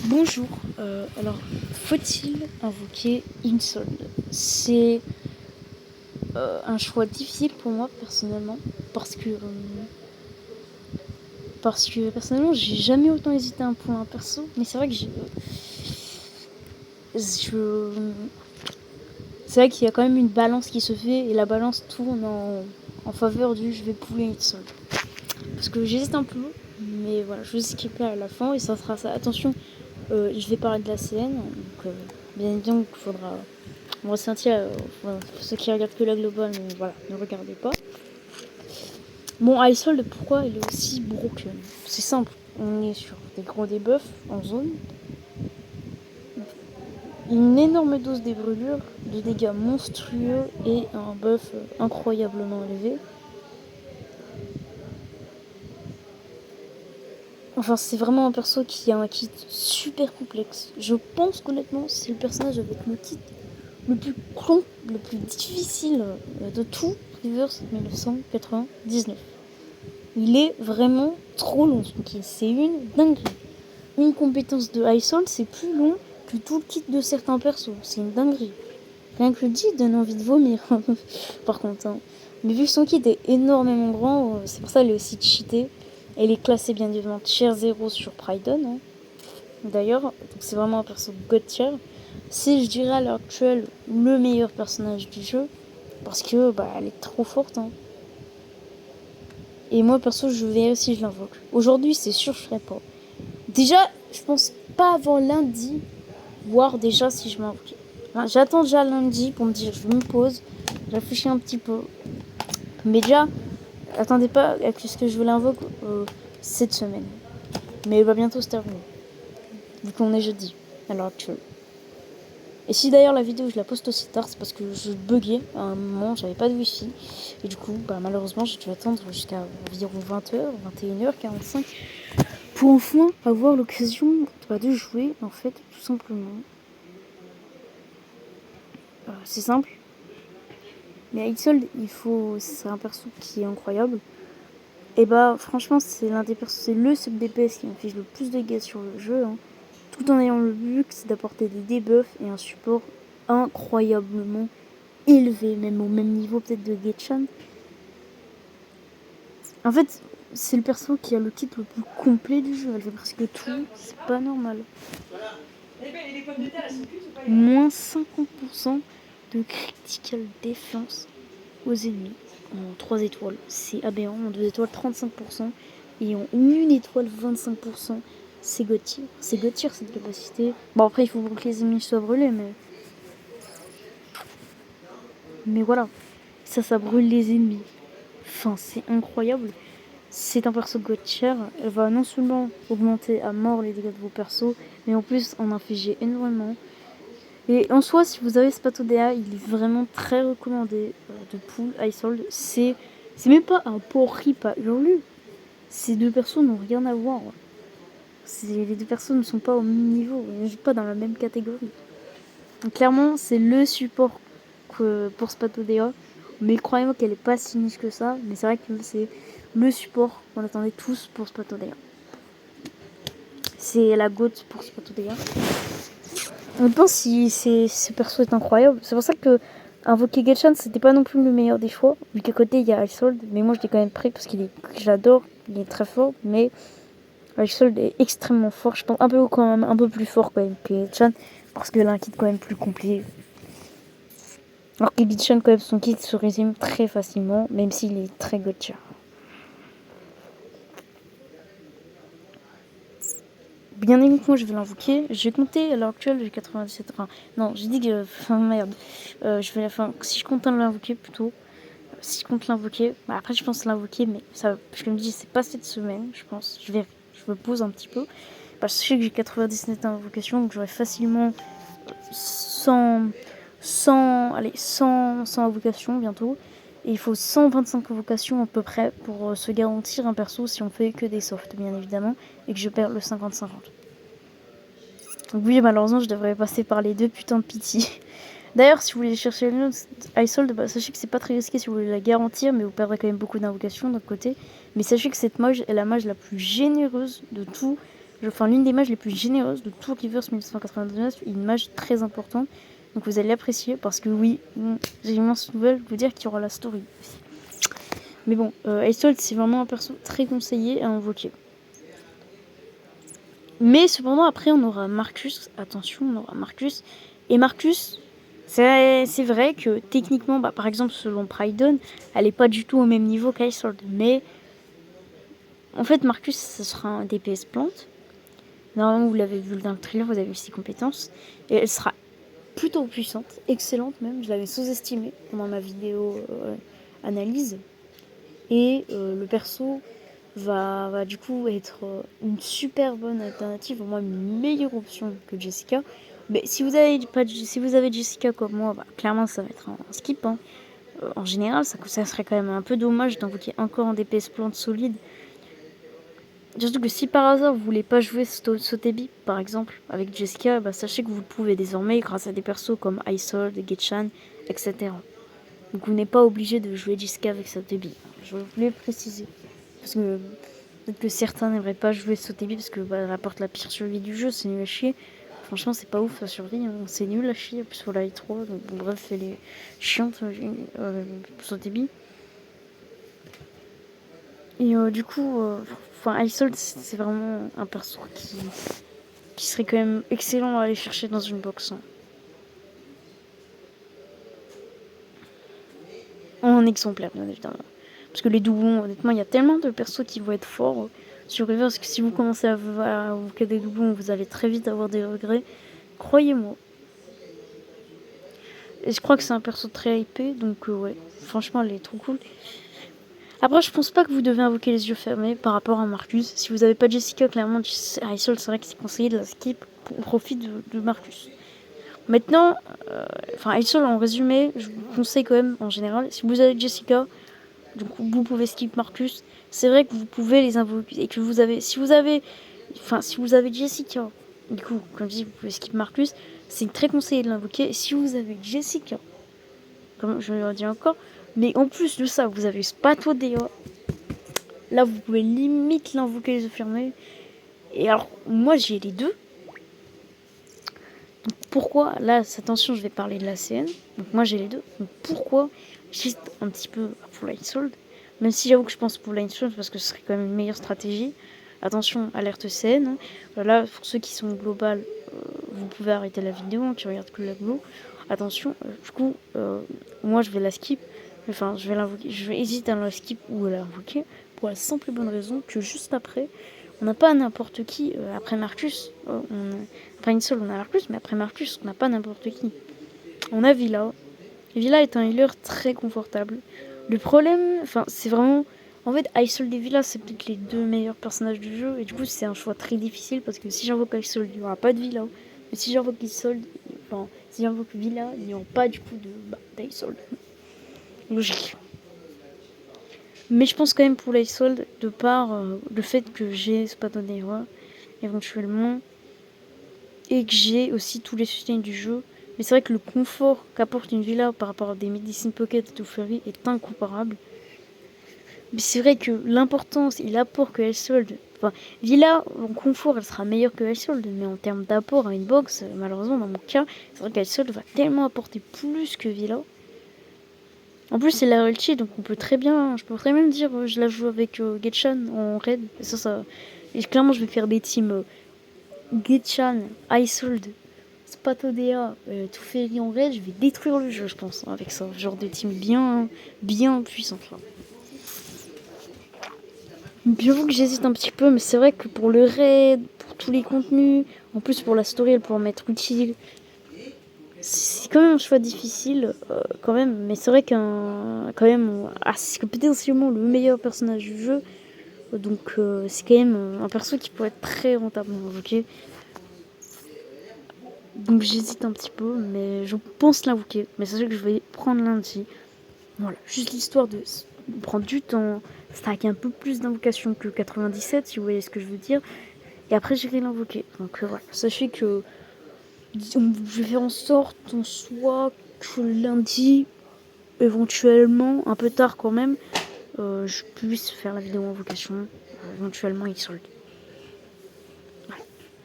Bonjour, alors faut-il invoquer Insolde? C'est un choix difficile pour moi personnellement parce que personnellement j'ai jamais autant hésité pour un perso, mais c'est vrai que c'est vrai qu'il y a quand même une balance qui se fait et la balance tourne en faveur du je vais pouler Insolde. Parce que j'hésite un peu, mais voilà, je vais skipper à la fin et ça sera ça. Attention, je vais parler de la scène, donc bien évidemment qu'il faudra ressentir, pour ceux qui regardent que la globale, mais voilà, ne regardez pas. Bon, Icehold, pourquoi il est aussi broken? C'est simple, on est sur des gros debuffs en zone, une énorme dose des brûlures, de dégâts monstrueux et un buff incroyablement élevé. Enfin, c'est vraiment un perso qui a un kit super complexe. Je pense qu'honnêtement, c'est le personnage avec le kit le plus con, le plus difficile de tout Reverse 1999. Il est vraiment trop long son kit, c'est une dinguerie. Une compétence de Icehold, c'est plus long que tout le kit de certains persos, c'est une dinguerie. Rien que le dit donne envie de vomir, par contre. Hein. Mais vu que son kit est énormément grand, c'est pour ça qu'elle est aussi cheatée. Elle est classée bien évidemment tier 0 sur Pridon. Hein. D'ailleurs, c'est vraiment un perso god tier. C'est, je dirais à l'heure actuelle, le meilleur personnage du jeu. Parce que elle est trop forte. Hein. Et moi, perso, je verrai si je l'invoque. Aujourd'hui, c'est sûr, je ferai pas. Déjà, je pense pas avant lundi, voir déjà si je m'invoque. Enfin, j'attends déjà lundi pour me dire, je me pose, je réfléchis un petit peu. Mais déjà, attendez pas à ce que je l'invoque cette semaine. Mais il va bientôt se terminer. Vu qu'on est jeudi, à l'heure actuelle. Et si d'ailleurs la vidéo je la poste aussi tard, c'est parce que je buguais à un moment, j'avais pas de wifi. Et du coup, malheureusement, j'ai dû attendre jusqu'à environ 20h, 21h45 pour enfin avoir l'occasion de jouer, en fait, tout simplement. C'est simple. Mais Isolde, c'est un perso qui est incroyable. Et franchement, c'est l'un des persos, c'est le sub DPS qui m'affiche le plus de dégâts sur le jeu. Hein, tout en ayant le luxe d'apporter des debuffs et un support incroyablement élevé, même au même niveau peut-être de Getchan. En fait, c'est le perso qui a le kit le plus complet du jeu. Elle fait presque tout. C'est pas normal. Moins 50% de critical défense aux ennemis en 3 étoiles. C'est aberrant. En 2 étoiles, 35%. Et en 1 étoile, 25%. C'est Gauthier. C'est Gauthier cette capacité. Bon, après, il faut que les ennemis soient brûlés, mais voilà. Ça brûle les ennemis. Enfin, c'est incroyable. C'est un perso Gauthier. Elle va non seulement augmenter à mort les dégâts de vos persos, mais en plus en infliger énormément. Et en soi, si vous avez Spatodea, il est vraiment très recommandé de pull Icehold. C'est même pas un rip à Hurlu. Ces deux persos n'ont rien à voir. Les deux persos ne sont pas au même niveau, ils ne jouent pas dans la même catégorie. Donc, clairement, c'est le support pour Spatodea. Mais croyez-moi qu'elle est pas si niche que ça. Mais c'est vrai que c'est le support qu'on attendait tous pour Spatodea. C'est la goat pour Spatodea. On pense si ce perso est incroyable. C'est pour ça que invoquer Getchan, c'était pas non plus le meilleur des choix. Vu qu'à côté il y a Icehold, mais moi je l'ai quand même pris parce j'adore, il est très fort, mais Icehold est extrêmement fort. Je pense quand même un peu plus fort quand même que Getchan, parce qu'il a un kit quand même plus complet. Alors que Getchan quand même son kit se résume très facilement, même s'il est très gotcha. Bien évidemment, je vais l'invoquer. J'ai compté à l'heure actuelle, j'ai 97. Enfin, non, j'ai dit que. Enfin, merde. Si je compte l'invoquer plutôt. Si je compte l'invoquer. Après, je pense l'invoquer, mais ça, je me dis, c'est pas cette semaine, je pense. Je me pose un petit peu. Parce que je sais que j'ai 97 invocations, donc j'aurai facilement 100 invocations bientôt. Et il faut 125 invocations à peu près pour se garantir un perso si on fait que des softs, bien évidemment, et que je perds le 50-50. Donc oui, malheureusement, je devrais passer par les deux putains de pitié. D'ailleurs, si vous voulez chercher une Icehold, sachez que c'est pas très risqué si vous voulez la garantir, mais vous perdrez quand même beaucoup d'invocations d'un côté. Mais sachez que cette mage est la mage la plus généreuse de tout enfin l'une des mages les plus généreuses de tout Reverse 1999, une mage très importante. Donc vous allez l'apprécier parce que oui, j'ai immense nouvelle vous dire qu'il y aura la story. Mais bon, Isolde c'est vraiment un perso très conseillé à invoquer. Mais cependant après on aura Marcus, attention on aura Marcus. Et Marcus, c'est vrai que techniquement, par exemple selon Prydon, elle est pas du tout au même niveau qu'Isolde. Mais en fait Marcus ce sera un DPS plante. Normalement vous l'avez vu dans le trailer, vous avez vu ses compétences. Et elle sera plutôt puissante, excellente même. Je l'avais sous-estimée pendant ma vidéo analyse. Et le perso va du coup être une super bonne alternative, au moins une meilleure option que Jessica. Mais si vous avez Jessica comme moi, clairement ça va être un skip. Hein. En général, ça serait quand même un peu dommage d'invoquer encore un DPS plante solide. Surtout que si par hasard vous voulez pas jouer Sotebi par exemple avec Jessica, sachez que vous le pouvez désormais grâce à des persos comme Isolde, Getchan, etc. Donc vous n'êtes pas obligé de jouer Jessica avec Sotebi. Je voulais préciser. Parce que peut-être que certains n'aimeraient pas jouer Sotebi parce que elle apporte la pire survie du jeu, c'est nul à chier. Franchement c'est pas ouf la survie, hein. C'est nul à chier, plus sur la i3, donc bon, bref elle est chiante Sotebi. Et du coup, Isolde c'est vraiment un perso qui serait quand même excellent à aller chercher dans une box. Hein. En exemplaire, bien évidemment. Parce que les doublons, honnêtement, il y a tellement de persos qui vont être forts sur Reverse que si vous commencez à vous des doublons, vous allez très vite avoir des regrets. Croyez-moi. Et je crois que c'est un perso très hypé, donc ouais, franchement, elle est trop cool. Après, je pense pas que vous devez invoquer les yeux fermés par rapport à Marcus. Si vous avez pas Jessica, clairement, Isolde, c'est vrai que c'est conseillé de la skip au profit de Marcus. Maintenant, Isolde, en résumé, je vous conseille quand même, en général, si vous avez Jessica, donc vous pouvez skip Marcus. C'est vrai que vous pouvez les invoquer et que si vous avez Jessica, du coup, comme je dis, vous pouvez skip Marcus. C'est très conseillé de l'invoquer. Si vous avez Jessica, comme je le dis encore, mais en plus de ça, vous avez Spato Dea. Là, vous pouvez limite l'invoquer les yeux fermés. Et alors, moi, j'ai les deux. Donc, pourquoi là, attention, je vais parler de la CN. Donc, moi, j'ai les deux. Donc, pourquoi j'hésite un petit peu pour Isolde. Même si j'avoue que je pense pour Isolde parce que ce serait quand même une meilleure stratégie. Attention, alerte CN. Là, pour ceux qui sont globales, vous pouvez arrêter la vidéo, hein, qui regardent que la glo. Attention, du coup, moi, je vais la skip. Enfin, je vais l'invoquer. Je vais hésiter à la skip ou à l'invoquer pour la simple et bonne raison que juste après, on n'a pas n'importe qui. Après Marcus, après Isolde, on a Marcus, mais après Marcus, on n'a pas n'importe qui. On a Villa. Villa est un healer très confortable. Le problème, c'est vraiment... En fait, Isolde et Villa, c'est peut-être les deux meilleurs personnages du jeu. Et du coup, c'est un choix très difficile parce que si j'invoque Isolde, il n'y aura pas de Villa. Mais si j'invoque Isolde, si j'invoque Villa, il n'y aura pas du coup d'Isolde. Logique. Mais je pense quand même pour l'Isolde, de par le fait que j'ai Spadonera, éventuellement, et que j'ai aussi tous les soutiens du jeu. Mais c'est vrai que le confort qu'apporte une Villa par rapport à des Medicine Pocket et tout Fleury est incomparable. Mais c'est vrai que l'importance et l'apport que Isolde... Villa, en confort, elle sera meilleure que Isolde, mais en termes d'apport à une box, malheureusement, dans mon cas, c'est vrai qu'Isolde va tellement apporter plus que Villa. En plus, c'est la ulti, donc je peux très bien me dire, je la joue avec Getchan en raid. Et clairement, je vais faire des teams Getchan, Isolde, Spatodea, tout Ferry en raid. Je vais détruire le jeu, je pense, hein, avec ça. Genre de team bien puissant. J'avoue que j'hésite un petit peu, mais c'est vrai que pour le raid, pour tous les contenus, en plus pour la story, elle pourra m'être utile. C'est quand même un choix difficile, quand même, mais c'est vrai c'est potentiellement le meilleur personnage du jeu, donc c'est quand même un perso qui pourrait être très rentable, ok. Donc j'hésite un petit peu, mais je pense l'invoquer, mais c'est sûr que je vais prendre lundi. Voilà, juste l'histoire de prendre du temps, stack un peu plus d'invocations que 97, si vous voyez ce que je veux dire, et après j'irai l'invoquer. Donc voilà, sachez que je vais faire en sorte en soit que lundi, éventuellement, un peu tard quand même, je puisse faire la vidéo invocation, éventuellement Isolde.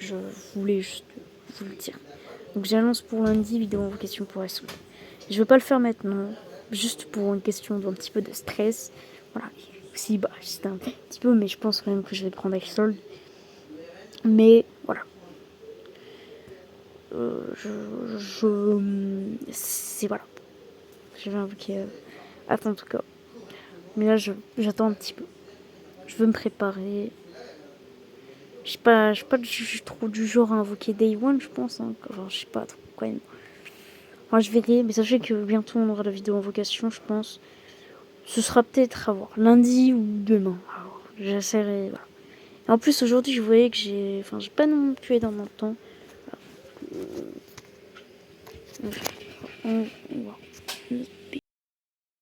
je voulais juste vous le dire. Donc j'annonce pour lundi, vidéo invocation pour SO. Je veux pas le faire maintenant, juste pour une question d'un petit peu de stress. Voilà, si bah c'était un petit peu, mais je pense quand même que je vais le prendre avec solde. Mais voilà. C'est voilà. Je vais invoquer attends en tout cas. Mais là j'attends un petit peu. Je veux me préparer. Je sais pas trop du genre à invoquer Day One, je pense. Hein. Enfin, je sais pas trop quand même. Enfin, je verrai, mais sachez que bientôt on aura la vidéo invocation, je pense. Ce sera peut-être à voir lundi ou demain. Alors, j'essaierai. Voilà. Et en plus aujourd'hui, je voyais que j'ai pas non plus énormément de temps. On va.